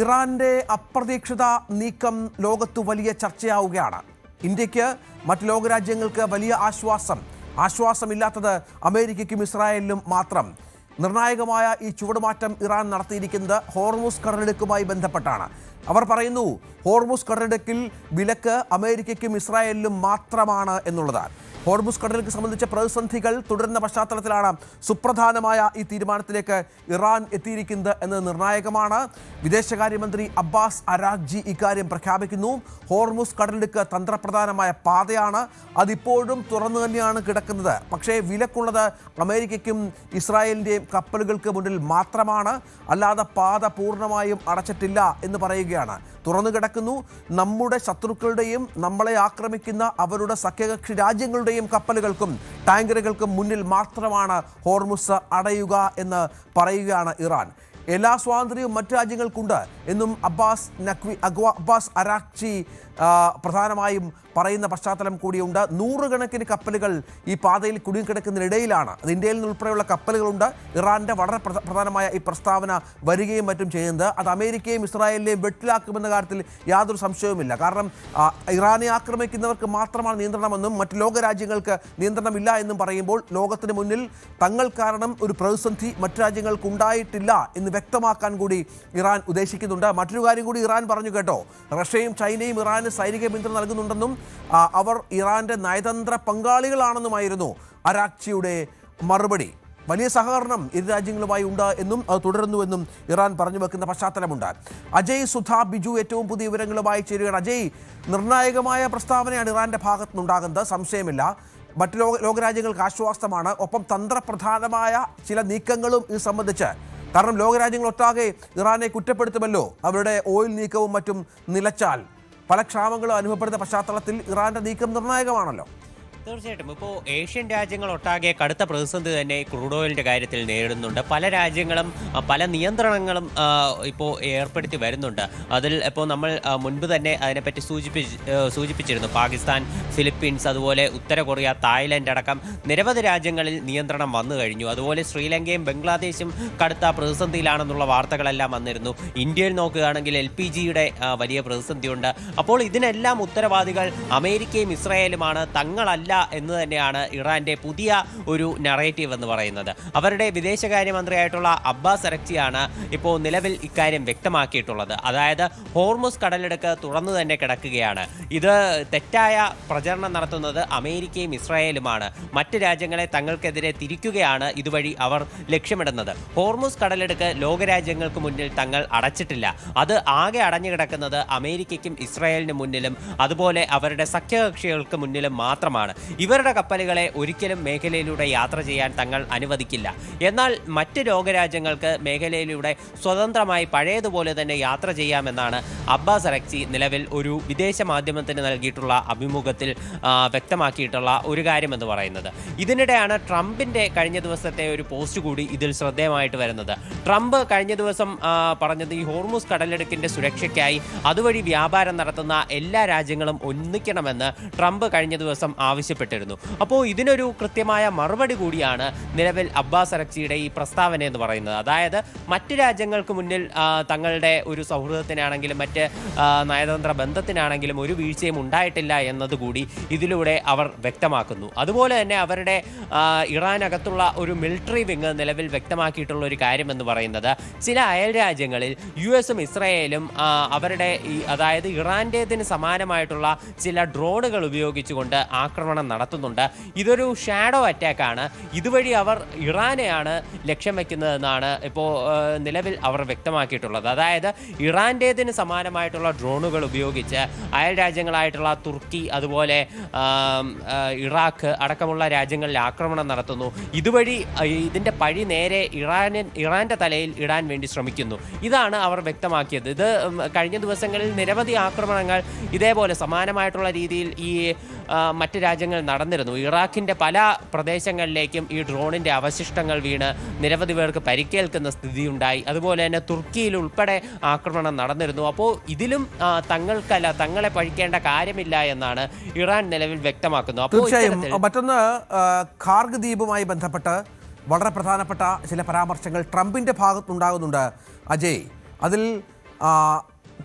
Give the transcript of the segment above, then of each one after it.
ഇറാന്റെ അപ്രതീക്ഷിത നീക്കം ലോകത്ത് വലിയ ചർച്ചയാവുകയാണ്. ഇന്ത്യക്ക് മറ്റ് ലോകരാജ്യങ്ങൾക്ക് വലിയ ആശ്വാസമില്ലാത്തത് അമേരിക്കയ്ക്കും ഇസ്രായേലിനും മാത്രം. നിർണായകമായ ഈ ചുവടുമാറ്റം ഇറാൻ നടത്തിയിരിക്കുന്നത് ഹോർമുസ് കടലിടുക്കുമായി ബന്ധപ്പെട്ടാണ്. അവർ പറയുന്നു ഹോർമുസ് കടലിടുക്കിൽ വിലക്ക് അമേരിക്കയ്ക്കും ഇസ്രായേലിനും മാത്രമാണ് എന്നുള്ളത്. ഹോർമുസ് കടലിടുക്ക് സംബന്ധിച്ച പ്രതിസന്ധികൾ തുടരുന്ന പശ്ചാത്തലത്തിലാണ് സുപ്രധാനമായ ഈ തീരുമാനത്തിലേക്ക് ഇറാൻ എത്തിയിരിക്കുന്നത് എന്നത് നിർണായകമാണ്. വിദേശകാര്യമന്ത്രി അബ്ബാസ് അരാഗ്ചി ഇക്കാര്യം പ്രഖ്യാപിക്കുന്നു. ഹോർമുസ് കടലിടുക്ക് തന്ത്രപ്രധാനമായ പാതയാണ്, അതിപ്പോഴും തുറന്നു തന്നെയാണ് കിടക്കുന്നത്. പക്ഷേ വിലക്കുള്ളത് അമേരിക്കയ്ക്കും ഇസ്രായേലിൻ്റെയും കപ്പലുകൾക്ക് മുന്നിൽ മാത്രമാണ്, അല്ലാതെ പാത പൂർണ്ണമായും അടച്ചിട്ടില്ല എന്ന് പറയുകയാണ്. തുറന്നു കിടക്കുന്നു. നമ്മുടെ ശത്രുക്കളുടെയും നമ്മളെ ആക്രമിക്കുന്ന അവരുടെ സഖ്യകക്ഷി രാജ്യങ്ങളുടെയും കപ്പലുകൾക്കും ടാങ്കറുകൾക്കും മുന്നിൽ മാത്രമാണ് ഹോർമുസ് അടയുക എന്ന് പറയുകയാണ് ഇറാൻ. എല്ലാ സ്വാതന്ത്ര്യവും മറ്റു രാജ്യങ്ങൾക്കുണ്ട് എന്നും അബ്ബാസ് അരാഗ്ചി പ്രധാനമായും പറയുന്ന പശ്ചാത്തലം കൂടിയുണ്ട്. നൂറുകണക്കിന് കപ്പലുകൾ ഈ പാതയിൽ കുടുങ്ങിക്കിടക്കുന്നതിനിടയിലാണ്. അത് ഇന്ത്യയിൽ നിന്നുൾപ്പെടെയുള്ള കപ്പലുകളുണ്ട്. ഇറാന്റെ വളരെ പ്രധാനമായ ഈ പ്രസ്താവന വരികയും മറ്റും ചെയ്യുന്നത് അത് അമേരിക്കയും ഇസ്രായേലിനെയും വെട്ടിലാക്കുമെന്ന കാര്യത്തിൽ യാതൊരു സംശയവുമില്ല. കാരണം ഇറാനെ ആക്രമിക്കുന്നവർക്ക് മാത്രമാണ് നിയന്ത്രണമെന്നും മറ്റ് ലോകരാജ്യങ്ങൾക്ക് നിയന്ത്രണമില്ല എന്നും പറയുമ്പോൾ ലോകത്തിന് മുന്നിൽ തങ്ങൾ കാരണം ഒരു പ്രതിസന്ധി മറ്റു രാജ്യങ്ങൾക്ക് ഉണ്ടായിട്ടില്ല എന്ന് വ്യക്തമാക്കാൻ കൂടി ഇറാൻ ഉദ്ദേശിക്കുന്നുണ്ട്. മറ്റൊരു കാര്യം കൂടി ഇറാൻ പറഞ്ഞു കേട്ടോ. റഷ്യയും ചൈനയും ഇറാന് സൈനിക പിന്തുണ നൽകുന്നുണ്ടെന്നും അവർ ഇറാന്റെ നയതന്ത്ര പങ്കാളികളാണെന്നുമായിരുന്നു അരാഗ്ചിയുടെ മറുപടി. വലിയ സഹകരണം ഇരു രാജ്യങ്ങളുമായി ഉണ്ട് എന്നും അത് തുടരുന്നുവെന്നും ഇറാൻ പറഞ്ഞു വെക്കുന്ന പശ്ചാത്തലമുണ്ട്. അജയ് സുധാ ബിജു ഏറ്റവും പുതിയ വിവരങ്ങളുമായി ചേരുകയാണ്. അജയ്, നിർണായകമായ പ്രസ്താവനയാണ് ഇറാന്റെ ഭാഗത്തുനിന്നുണ്ടാകുന്നത്, സംശയമില്ല. മറ്റ് ലോകരാജ്യങ്ങൾക്ക് ആശ്വാസമാണ്. ഒപ്പം തന്ത്രപ്രധാനമായ ചില നീക്കങ്ങളും ഇത് സംബന്ധിച്ച്, കാരണം ലോകരാജ്യങ്ങളൊട്ടാകെ ഇറാനെ കുറ്റപ്പെടുത്തുമല്ലോ അവരുടെ ഓയിൽ നീക്കവും മറ്റും നിലച്ചാൽ. പല ക്ഷാമങ്ങളും അനുഭവപ്പെടുന്ന പശ്ചാത്തലത്തിൽ ഇറാന്റെ നീക്കം നിർണായകമാണല്ലോ. തീർച്ചയായിട്ടും ഇപ്പോൾ ഏഷ്യൻ രാജ്യങ്ങളൊട്ടാകെ കടുത്ത പ്രതിസന്ധി തന്നെ ക്രൂഡ് ഓയിലിൻ്റെ കാര്യത്തിൽ നേരിടുന്നുണ്ട്. പല രാജ്യങ്ങളും പല നിയന്ത്രണങ്ങളും ഇപ്പോൾ ഏർപ്പെടുത്തി വരുന്നുണ്ട്. അതിൽ ഇപ്പോൾ നമ്മൾ മുൻപ് തന്നെ അതിനെപ്പറ്റി സൂചിപ്പിച്ചിരുന്നു. പാകിസ്ഥാൻ, ഫിലിപ്പീൻസ്, അതുപോലെ ഉത്തര കൊറിയ, തായ്ലൻഡ് അടക്കം നിരവധി രാജ്യങ്ങളിൽ നിയന്ത്രണം വന്നു കഴിഞ്ഞു. അതുപോലെ ശ്രീലങ്കയും ബംഗ്ലാദേശും കടുത്ത പ്രതിസന്ധിയിലാണെന്നുള്ള വാർത്തകളെല്ലാം വന്നിരുന്നു. ഇന്ത്യയിൽ നോക്കുകയാണെങ്കിൽ LPGയുടെ വലിയ പ്രതിസന്ധിയുണ്ട്. അപ്പോൾ ഇതിനെല്ലാം ഉത്തരവാദികൾ അമേരിക്കയും ഇസ്രായേലുമാണ്, തങ്ങളല്ല എന്ന് തന്നെയാണ് ഇറാന്റെ പുതിയ ഒരു നറേറ്റീവ് എന്ന് പറയുന്നത്. അവരുടെ വിദേശകാര്യമന്ത്രിയായിട്ടുള്ള അബ്ബാസ് അരാഗ്ചിയാണ് ഇപ്പോൾ നിലവിൽ ഇക്കാര്യം വ്യക്തമാക്കിയിട്ടുള്ളത്. അതായത് ഹോർമുസ് കടലിടുക്ക് തുറന്നു തന്നെ കിടക്കുകയാണ്. ഇത് തെറ്റായ പ്രചരണം നടത്തുന്നത് അമേരിക്കയും ഇസ്രായേലുമാണ്. മറ്റ് രാജ്യങ്ങളെ തങ്ങൾക്കെതിരെ തിരിക്കുകയാണ് ഇതുവഴി അവർ ലക്ഷ്യമിടുന്നത്. ഹോർമുസ് കടലിടുക്ക് ലോകരാജ്യങ്ങൾക്ക് മുന്നിൽ തങ്ങൾ അടച്ചിട്ടില്ല. അത് ആകെ അടഞ്ഞു കിടക്കുന്നത് അമേരിക്കയ്ക്കും ഇസ്രായേലിന് മുന്നിലും അതുപോലെ അവരുടെ സഖ്യകക്ഷികൾക്ക് മുന്നിലും മാത്രമാണ്. ഇവരുടെ കപ്പലുകളെ ഒരിക്കലും മേഖലയിലൂടെ യാത്ര ചെയ്യാൻ തങ്ങൾ അനുവദിക്കില്ല. എന്നാൽ മറ്റ് ലോകരാജ്യങ്ങൾക്ക് മേഖലയിലൂടെ സ്വതന്ത്രമായി പഴയതുപോലെ തന്നെ യാത്ര ചെയ്യാമെന്നാണ് അബ്ബാസ് അരാഗ്ചി നിലവിൽ ഒരു വിദേശ മാധ്യമത്തിന് നൽകിയിട്ടുള്ള അഭിമുഖത്തിൽ വ്യക്തമാക്കിയിട്ടുള്ള ഒരു കാര്യമെന്ന് പറയുന്നത്. ഇതിനിടെയാണ് ട്രംപിൻ്റെ കഴിഞ്ഞ ദിവസത്തെ ഒരു പോസ്റ്റ് കൂടി ഇതിൽ ശ്രദ്ധേയമായിട്ട് വരുന്നത്. ട്രംപ് കഴിഞ്ഞ ദിവസം പറഞ്ഞത് ഈ ഹോർമുസ് കടലിടുക്കിൻ്റെ സുരക്ഷയ്ക്കായി അതുവഴി വ്യാപാരം നടത്തുന്ന എല്ലാ രാജ്യങ്ങളും ഒന്നിക്കണമെന്ന് ട്രംപ് കഴിഞ്ഞ ദിവസം ആവശ്യപ്പെട്ടിരുന്നു. അപ്പോൾ ഇതിനൊരു കൃത്യമായ മറുപടി കൂടിയാണ് നിലവിൽ അബ്ബാസ് അരാഗ്ചിയുടെ ഈ പ്രസ്താവന എന്ന് പറയുന്നത്. അതായത് മറ്റ് രാജ്യങ്ങൾക്ക് മുന്നിൽ തങ്ങളുടെ ഒരു സൗഹൃദത്തിനാണെങ്കിലും മറ്റ് നയതന്ത്ര ബന്ധത്തിനാണെങ്കിലും ഒരു വീഴ്ചയും ഉണ്ടായിട്ടില്ല എന്നതുകൂടി ഇതിലൂടെ അവർ വ്യക്തമാക്കുന്നു. അതുപോലെ തന്നെ അവരുടെ ഇറാനകത്തുള്ള ഒരു മിലിറ്ററി വിങ് നിലവിൽ വ്യക്തമാക്കിയിട്ടുള്ള ഒരു കാര്യമെന്ന് പറയുന്നത് ചില അയൽ രാജ്യങ്ങളിൽ US-ഉം ഇസ്രായേലും അവരുടെ അതായത് ഇറാൻ്റേതിന് സമാനമായിട്ടുള്ള ചില ഡ്രോണുകൾ ഉപയോഗിച്ചുകൊണ്ട് ആക്രമണം നടത്തുന്നുണ്ട്. ഇതൊരു ഷാഡോ അറ്റാക്കാണ്. ഇതുവഴി അവർ ഇറാനെയാണ് ലക്ഷ്യം വെക്കുന്നതെന്നാണ് ഇപ്പോൾ നിലവിൽ അവർ വ്യക്തമാക്കിയിട്ടുള്ളത്. അതായത് ഇറാൻ്റേതിന് സമാനമായിട്ടുള്ള ഡ്രോണുകൾ ഉപയോഗിച്ച് അയൽ രാജ്യങ്ങളായിട്ടുള്ള തുർക്കി അതുപോലെ ഇറാഖ് അടക്കമുള്ള രാജ്യങ്ങളിൽ ആക്രമണം നടത്തുന്നു. ഇതുവഴി ഇതിൻ്റെ പഴി നേരെ ഇറാൻ്റെ തലയിൽ ഇടാൻ വേണ്ടി ശ്രമിക്കുന്നു. ഇതാണ് അവർ വ്യക്തമാക്കിയത്. ഇത് കഴിഞ്ഞ ദിവസങ്ങളിൽ നിരവധി ആക്രമണങ്ങൾ ഇതേപോലെ സമാനമായിട്ടുള്ള രീതിയിൽ ഈ മറ്റ് രാജ്യങ്ങൾ നടന്നിരുന്നു. ഇറാഖിൻ്റെ പല പ്രദേശങ്ങളിലേക്കും ഈ ഡ്രോണിൻ്റെ അവശിഷ്ടങ്ങൾ വീണ് നിരവധി പേർക്ക് പരിക്കേൽക്കുന്ന സ്ഥിതിയുണ്ടായി. അതുപോലെ തന്നെ തുർക്കിയിൽ ഉൾപ്പെടെ ആക്രമണം നടന്നിരുന്നു. അപ്പോൾ ഇതിലും തങ്ങളെ പഴിക്കേണ്ട കാര്യമില്ല എന്നാണ് ഇറാൻ നിലവിൽ വ്യക്തമാക്കുന്നത്. തീർച്ചയായും മറ്റൊന്ന് ഖാർഗ് ദ്വീപുമായി ബന്ധപ്പെട്ട് വളരെ പ്രധാനപ്പെട്ട ചില പരാമർശങ്ങൾ ട്രംപിൻ്റെ ഭാഗത്തുനിന്നുണ്ടാകുന്നുണ്ട്. അജയ്, അതിൽ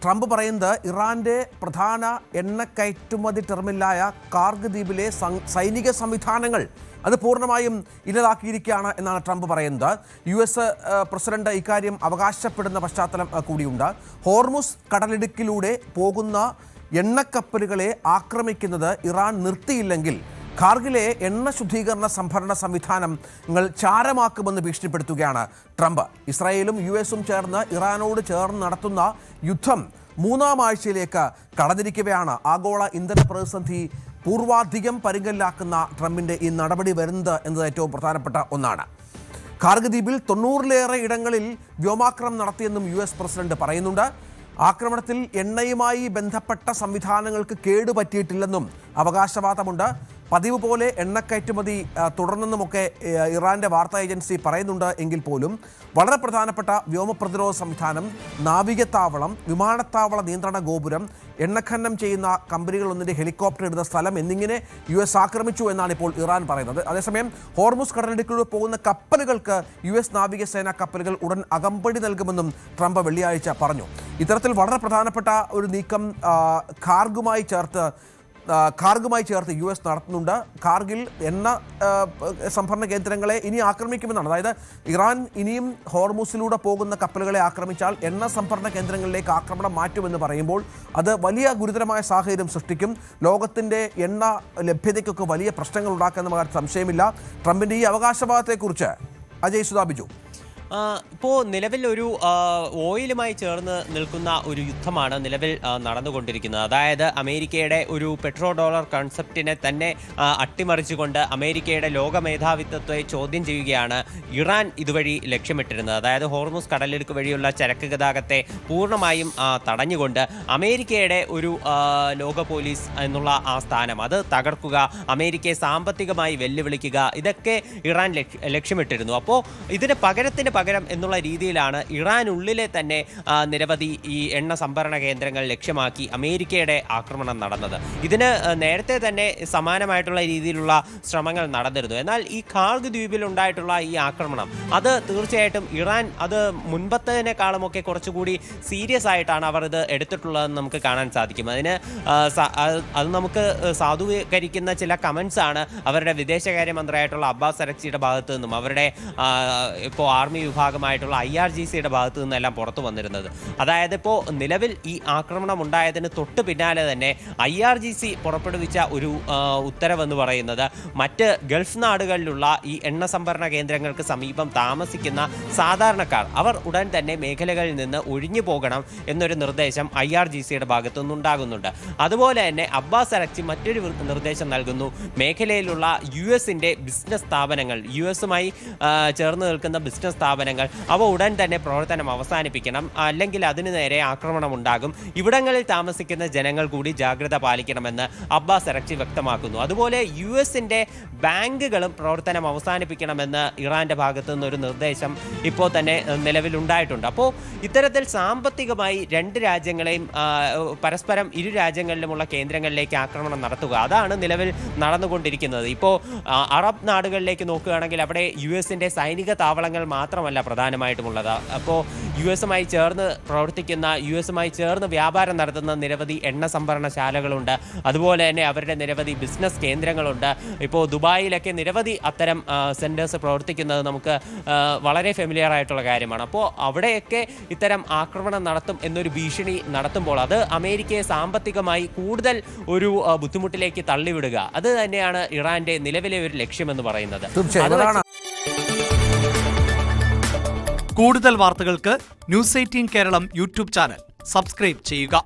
ട്രംപ് പറയുന്നത് ഇറാന്റെ പ്രധാന എണ്ണ കയറ്റുമതി ടെർമിനലായ കാർഗ് ദ്വീപിലെ സൈനിക സംവിധാനങ്ങൾ അത് പൂർണ്ണമായും ഇല്ലാതാക്കിയിരിക്കുകയാണ് എന്നാണ് ട്രംപ് പറയുന്നത്. US പ്രസിഡന്റ് ഇക്കാര്യം അവകാശപ്പെടുന്ന പശ്ചാത്തലം കൂടിയുണ്ട്. ഹോർമുസ് കടലിടുക്കിലൂടെ പോകുന്ന എണ്ണക്കപ്പലുകളെ ആക്രമിക്കുന്നത് ഇറാൻ നിർത്തിയില്ലെങ്കിൽ കാർഗിലെ എണ്ണ ശുദ്ധീകരണ സംഭരണ സംവിധാനങ്ങൾ ചാരമാക്കുമെന്ന് ഭീഷണിപ്പെടുത്തുകയാണ് ട്രംപ്. ഇസ്രായേലും US ചേർന്ന് ഇറാനോട് ചേർന്ന് നടത്തുന്ന യുദ്ധം 3-ാം ആഴ്ചയിലേക്ക് കടന്നിരിക്കവെയാണ് ആഗോള ഇന്ധന പ്രതിസന്ധി പൂർവാധികം പരുങ്ങലിലാക്കുന്ന ട്രംപിൻ്റെ ഈ നടപടി വരുന്നത് എന്നത് ഏറ്റവും പ്രധാനപ്പെട്ട ഒന്നാണ്. കാർഗ് ദ്വീപിൽ 90-ലേറെ ഇടങ്ങളിൽ വ്യോമാക്രമണം നടത്തിയെന്നും US പ്രസിഡന്റ് പറയുന്നുണ്ട്. ആക്രമണത്തിൽ എണ്ണയുമായി ബന്ധപ്പെട്ട സംവിധാനങ്ങൾക്ക് കേടുപറ്റിയിട്ടില്ലെന്നും അവകാശവാദമുണ്ട്. പതിവ് പോലെ എണ്ണക്കയറ്റുമതി തുടർന്നെന്നുമൊക്കെ ഇറാന്റെ വാർത്താ ഏജൻസി പറയുന്നുണ്ട് എങ്കിൽ പോലും വളരെ പ്രധാനപ്പെട്ട വ്യോമ പ്രതിരോധ സംവിധാനം, നാവികത്താവളം, വിമാനത്താവള നിയന്ത്രണ ഗോപുരം, എണ്ണഖനനം ചെയ്യുന്ന കമ്പനികളൊന്നിൻ്റെ ഹെലികോപ്റ്റർ ഇടുന്ന സ്ഥലം എന്നിങ്ങനെ US ആക്രമിച്ചു എന്നാണ് ഇപ്പോൾ ഇറാൻ പറയുന്നത്. അതേസമയം ഹോർമുസ് കടലിടുക്കിലൂടെ പോകുന്ന കപ്പലുകൾക്ക് US നാവികസേനാ കപ്പലുകൾ ഉടൻ അകമ്പടി നൽകുമെന്നും ട്രംപ് വെള്ളിയാഴ്ച പറഞ്ഞു. ഇത്തരത്തിൽ വളരെ പ്രധാനപ്പെട്ട ഒരു നീക്കം കാർഗുമായി ചേർത്ത് US നടത്തുന്നുണ്ട്. കാർഗിൽ എണ്ണ സംഭരണ കേന്ദ്രങ്ങളെ ഇനി ആക്രമിക്കുമെന്നാണ്. അതായത് ഇറാൻ ഇനിയും ഹോർമുസിലൂടെ പോകുന്ന കപ്പലുകളെ ആക്രമിച്ചാൽ എണ്ണ സംഭരണ കേന്ദ്രങ്ങളിലേക്ക് ആക്രമണം മാറ്റുമെന്ന് പറയുമ്പോൾ അത് വലിയ ഗുരുതരമായ സാഹചര്യം സൃഷ്ടിക്കും. ലോകത്തിൻ്റെ എണ്ണ ലഭ്യതയ്ക്കൊക്കെ വലിയ പ്രശ്നങ്ങൾ ഉണ്ടാക്കുന്ന കാര്യത്തിൽ സംശയമില്ല. ട്രംപിൻ്റെ ഈ അവകാശവാദത്തെക്കുറിച്ച് അജയ് സുധാബിജു. ഇപ്പോൾ നിലവിൽ ഒരു ഓയിലുമായി ചേർന്ന് നിൽക്കുന്ന ഒരു യുദ്ധമാണ് നിലവിൽ നടന്നുകൊണ്ടിരിക്കുന്നത്. അതായത് അമേരിക്കയുടെ ഒരു പെട്രോ ഡോളർ കൺസെപ്റ്റിനെ തന്നെ അട്ടിമറിച്ചുകൊണ്ട് അമേരിക്കയുടെ ലോക മേധാവിത്വത്തെ ചോദ്യം ചെയ്യുകയാണ് ഇറാൻ ഇതുവഴി ലക്ഷ്യമിട്ടിരുന്നത്. അതായത് ഹോർമുസ് കടലിടുക്ക് വഴിയുള്ള ചരക്ക് ഗതാഗതത്തെ പൂർണ്ണമായും തടഞ്ഞുകൊണ്ട് അമേരിക്കയുടെ ഒരു ലോക പോലീസ് എന്നുള്ള ആ സ്ഥാനം അത് തകർക്കുക, അമേരിക്കയെ സാമ്പത്തികമായി വെല്ലുവിളിക്കുക, ഇതൊക്കെ ഇറാൻ ലക്ഷ്യമിട്ടിരുന്നു. അപ്പോൾ ഇതിന് പകരം എന്നുള്ള രീതിയിലാണ് ഇറാനുള്ളിലെ തന്നെ നിരവധി ഈ എണ്ണ സംഭരണ കേന്ദ്രങ്ങൾ ലക്ഷ്യമാക്കി അമേരിക്കയുടെ ആക്രമണം നടന്നത്. ഇതിന് നേരത്തെ തന്നെ സമാനമായിട്ടുള്ള രീതിയിലുള്ള ശ്രമങ്ങൾ നടന്നിരുന്നു. എന്നാൽ ഈ കാർഗ് ദ്വീപിൽ ഉണ്ടായിട്ടുള്ള ഈ ആക്രമണം അത് തീർച്ചയായിട്ടും ഇറാൻ അത് മുൻപത്തേനേക്കാളുമൊക്കെ കുറച്ചുകൂടി സീരിയസ് ആയിട്ടാണ് അവർ ഇത് എടുത്തിട്ടുള്ളതെന്ന് നമുക്ക് കാണാൻ സാധിക്കും. അത് നമുക്ക് സാധൂകരിക്കുന്ന ചില കമൻസ് ആണ് അവരുടെ വിദേശകാര്യ മന്ത്രിയായിട്ടുള്ള അബ്ബാസ് അരക്ചിയുടെ ഭാഗത്തു നിന്നും അവരുടെ ഇപ്പോൾ ആർമി വിഭാഗമായിട്ടുള്ള IRGCയുടെ ഭാഗത്തു നിന്നെല്ലാം പുറത്തു വന്നിരുന്നത്. അതായത് ഇപ്പോൾ നിലവിൽ ഈ ആക്രമണം ഉണ്ടായതിന് തൊട്ട് പിന്നാലെ തന്നെ IRGC പുറപ്പെടുവിച്ച ഒരു ഉത്തരവെന്ന് പറയുന്നത് മറ്റ് ഗൾഫ് നാടുകളിലുള്ള ഈ എണ്ണ സംഭരണ കേന്ദ്രങ്ങൾക്ക് സമീപം താമസിക്കുന്ന സാധാരണക്കാർ അവർ ഉടൻ തന്നെ മേഖലകളിൽ നിന്ന് ഒഴിഞ്ഞു പോകണം എന്നൊരു നിർദ്ദേശം IRGCയുടെ ഭാഗത്തു നിന്നുണ്ടാകുന്നുണ്ട്. അതുപോലെ തന്നെ അബ്ബാസ് അരക്ചി മറ്റൊരു നിർദ്ദേശം നൽകുന്നു. മേഖലയിലുള്ള US-ന്റെ ബിസിനസ് സ്ഥാപനങ്ങൾ, US-മായി ചേർന്ന് നിൽക്കുന്ന ബിസിനസ് സ്ഥാപനങ്ങൾ അവ ഉടൻ തന്നെ പ്രവർത്തനം അവസാനിപ്പിക്കണം, അല്ലെങ്കിൽ അതിനു നേരെ ആക്രമണം ഉണ്ടാകും. ഇവിടങ്ങളിൽ താമസിക്കുന്ന ജനങ്ങൾ കൂടി ജാഗ്രത പാലിക്കണമെന്ന് അബ്ബാസ് അരക്ചി വ്യക്തമാക്കുന്നു. അതുപോലെ US-ന്റെ ബാങ്കുകളും പ്രവർത്തനം അവസാനിപ്പിക്കണമെന്ന് ഇറാന്റെ ഭാഗത്തു നിന്നൊരു നിർദ്ദേശം ഇപ്പോൾ തന്നെ നിലവിലുണ്ടായിട്ടുണ്ട്. അപ്പോൾ ഇത്തരത്തിൽ സാമ്പത്തികമായി രണ്ട് രാജ്യങ്ങളെയും പരസ്പരം ഇരു രാജ്യങ്ങളിലുമുള്ള കേന്ദ്രങ്ങളിലേക്ക് ആക്രമണം നടത്തുക, അതാണ് നിലവിൽ നടന്നുകൊണ്ടിരിക്കുന്നത്. ഇപ്പോൾ അറബ് നാടുകളിലേക്ക് നോക്കുകയാണെങ്കിൽ അവിടെ US-ന്റെ സൈനിക താവളങ്ങൾ മാത്രമല്ല പ്രധാനമായിട്ടുമുള്ളത്. അപ്പോൾ US-മായി ചേർന്ന് പ്രവർത്തിക്കുന്ന, US-മായി ചേർന്ന് വ്യാപാരം നടത്തുന്ന നിരവധി എണ്ണ സംഭരണശാലകളുണ്ട്. അതുപോലെ തന്നെ അവരുടെ നിരവധി ബിസിനസ് കേന്ദ്രങ്ങളുണ്ട്. ഇപ്പോൾ ദുബായിലൊക്കെ നിരവധി അത്തരം സെൻറ്റേഴ്സ് പ്രവർത്തിക്കുന്നത് നമുക്ക് വളരെ ഫെമിലിയർ ആയിട്ടുള്ള കാര്യമാണ്. അപ്പോൾ അവിടെയൊക്കെ ഇത്തരം ആക്രമണം നടത്തും എന്നൊരു ഭീഷണി നടത്തുമ്പോൾ അത് അമേരിക്കയെ സാമ്പത്തികമായി കൂടുതൽ ഒരു ബുദ്ധിമുട്ടിലേക്ക് തള്ളിവിടുക, അത് തന്നെയാണ് ഇറാന്റെ നിലവിലെ ഒരു ലക്ഷ്യമെന്ന് പറയുന്നത്. കൂടുതൽ വാർത്തകൾക്ക് News 18 Keralam YouTube channel subscribe ചെയ്യുക.